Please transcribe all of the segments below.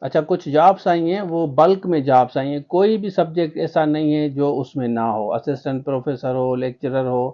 اچھا، کچھ جابس آئی ہیں، وہ بلک میں جابس آئی ہیں، کوئی بھی سبجیکٹ ایسا نہیں ہے جو اس میں نہ ہو، اسسٹنٹ پروفیسر ہو، لیکچرر ہو،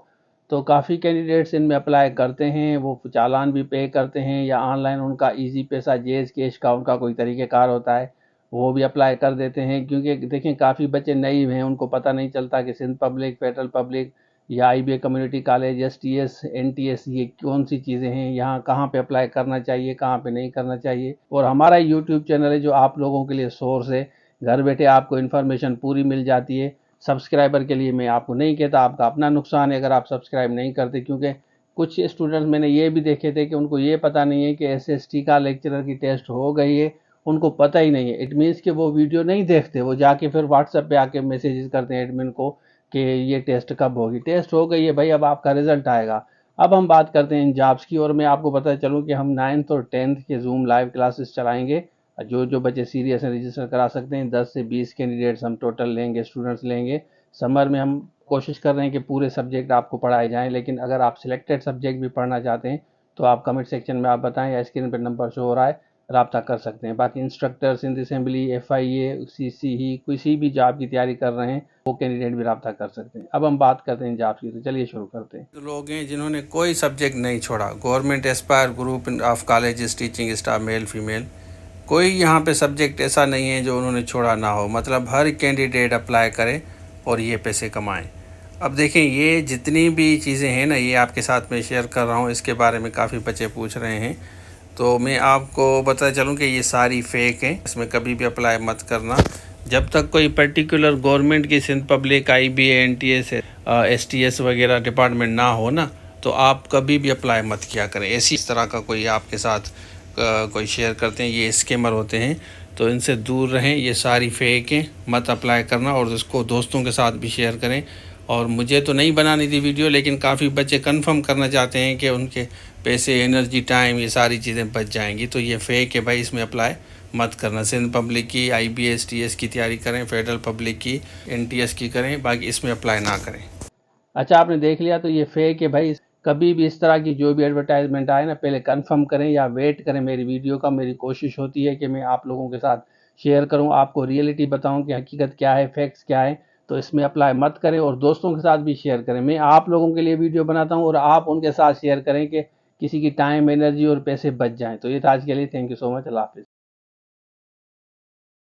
تو کافی کینڈیڈیٹس ان میں اپلائی کرتے ہیں، وہ چالان بھی پے کرتے ہیں یا آن لائن ان کا ایزی پیسہ جیز کیش کا ان کا کوئی طریقہ کار ہوتا ہے، وہ بھی اپلائی کر دیتے ہیں، کیونکہ دیکھیں کافی بچے نئی ہیں، ان کو پتہ نہیں چلتا کہ سندھ پبلک، فیڈرل پبلک یا I B A community college, S T S, N T S, یہ کون سی چیزیں ہیں، یہاں کہاں پہ اپلائی کرنا چاہیے، کہاں پہ نہیں کرنا چاہیے۔ اور ہمارا یوٹیوب چینل ہے جو آپ لوگوں کے لیے سورس ہے، گھر بیٹھے آپ کو انفارمیشن پوری مل جاتی ہے۔ سبسکرائبر کے لیے میں آپ کو نہیں کہتا، آپ کا اپنا نقصان ہے اگر آپ سبسکرائب نہیں کرتے، کیونکہ کچھ اسٹوڈنٹس میں نے یہ بھی دیکھے تھے کہ ان کو یہ پتہ نہیں ہے کہ ایس ایس ٹی کا لیکچرر کی ٹیسٹ ہو گئی ہے، ان کو پتہ ہی نہیں ہے۔ اٹ مینس کہ وہ ویڈیو نہیں دیکھتے، وہ جا کے پھر واٹس ایپ پہ آ کے میسیجز کرتے ہیں ایڈمن کو کہ یہ ٹیسٹ کب ہوگی۔ ٹیسٹ ہو گئی ہے بھائی، اب آپ کا رزلٹ آئے گا۔ اب ہم بات کرتے ہیں ان جابس کی، اور میں آپ کو بتا چلوں کہ ہم 9th اور 10th کے زوم لائیو کلاسز چلائیں گے۔ جو بچے سیریس ہیں رجسٹر کرا سکتے ہیں، 10 سے 20 کینڈیڈیٹس ہم ٹوٹل لیں گے، اسٹوڈنٹس لیں گے۔ سمر میں ہم کوشش کر رہے ہیں کہ پورے سبجیکٹ آپ کو پڑھائے جائیں، لیکن اگر آپ سلیکٹڈ سبجیکٹ بھی پڑھنا چاہتے ہیں تو آپ کمنٹ سیکشن میں آپ بتائیں یا اسکرین پہ نمبر شو ہو رہا ہے، رابطہ کر سکتے ہیں۔ باقی انسٹرکٹر، سندھ اسمبلی، ایف آئی اے، سی سی ہی، کسی بھی جاب کی تیاری کر رہے ہیں وہ کینڈیڈیٹ بھی رابطہ کر سکتے ہیں۔ اب ہم بات کرتے ہیں جاب کی، تو چلیے شروع کرتے ہیں۔ لوگ ہیں جنہوں نے کوئی سبجیکٹ نہیں چھوڑا، government Aspire group of colleges, teaching staff, male female, کوئی یہاں پہ سبجیکٹ ایسا نہیں ہے جو انہوں نے چھوڑا نہ ہو، مطلب ہر کینڈیڈیٹ اپلائی کرے اور یہ پیسے کمائیں۔ اب دیکھیں یہ جتنی بھی چیزیں ہیں نا، یہ آپ کے ساتھ میں شیئر کر رہا ہوں، اس کے بارے میں کافی بچے پوچھ رہے ہیں، تو میں آپ کو بتا چلوں کہ یہ ساری فیک ہیں، اس میں کبھی بھی اپلائی مت کرنا۔ جب تک کوئی پرٹیکولر گورنمنٹ کی Sindh public, I B A, N T S, S T S وغیرہ ڈپارٹمنٹ نہ ہو نا، تو آپ کبھی بھی اپلائی مت کیا کریں۔ ایسی اس طرح کا کوئی آپ کے ساتھ کوئی شیئر کرتے ہیں، یہ اسکیمر ہوتے ہیں، تو ان سے دور رہیں، یہ ساری فیک ہیں، مت اپلائی کرنا، اور اس کو دوستوں کے ساتھ بھی شیئر کریں۔ اور مجھے تو نہیں بنانی تھی ویڈیو، لیکن کافی بچے کنفرم کرنا چاہتے ہیں کہ ان کے پیسے، انرجی، ٹائم، یہ ساری چیزیں بچ جائیں گی، تو یہ فیک ہے بھائی، اس میں اپلائی مت کرنا۔ سندھ پبلک کی، آئی بی ایس ٹی ایس کی تیاری کریں، فیڈرل پبلک کی، این ٹی ایس کی کریں، باقی اس میں اپلائی نہ کریں۔ اچھا، آپ نے دیکھ لیا، تو یہ فیک ہے بھائی۔ کبھی بھی اس طرح کی جو بھی ایڈورٹائزمنٹ آئے نا، پہلے کنفرم کریں یا ویٹ کریں میری ویڈیو کا۔ میری کوشش ہوتی ہے کہ میں آپ لوگوں کے ساتھ شیئر کروں، آپ کو ریئلٹی بتاؤں کہ حقیقت کیا ہے، فیکٹس کیا ہے، تو اس میں اپلائی مت کریں، اور دوستوں کے ساتھ بھی شیئر کریں۔ میں آپ لوگوں کے لیے ویڈیو بناتا ہوں اور آپ ان کے ساتھ شیئر کریں کہ کسی کی ٹائم، انرجی اور پیسے بچ جائیں۔ تو یہ تھا آج کے لیے، تھینک یو سو مچ، اللہ حافظ۔